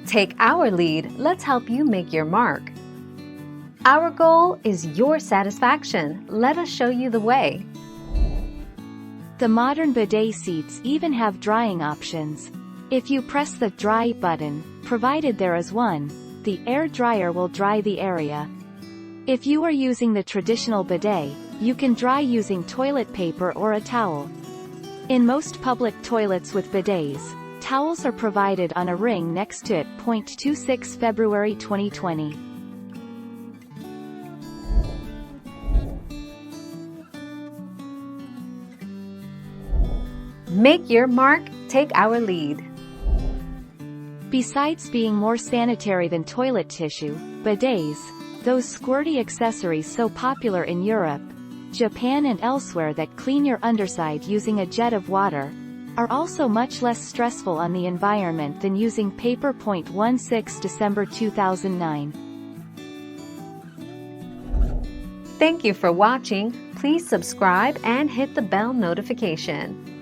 Take our lead, let's help you make your mark. Our goal is your satisfaction. Let us show you the way. The modern bidet seats even have drying options. If you press the Dry button, provided there is one, the air dryer will dry the area. If you are using the traditional bidet, you can dry using toilet paper or a towel. In most public toilets with bidets, towels are provided on a ring next to it. 26 February 2020. Make your mark, take our lead. Besides being more sanitary than toilet tissue, bidets, those squirty accessories so popular in Europe, Japan and elsewhere that clean your underside using a jet of water, are also much less stressful on the environment than using paper. 16 December 2009. Thank you for watching. Please subscribe and hit the bell notification.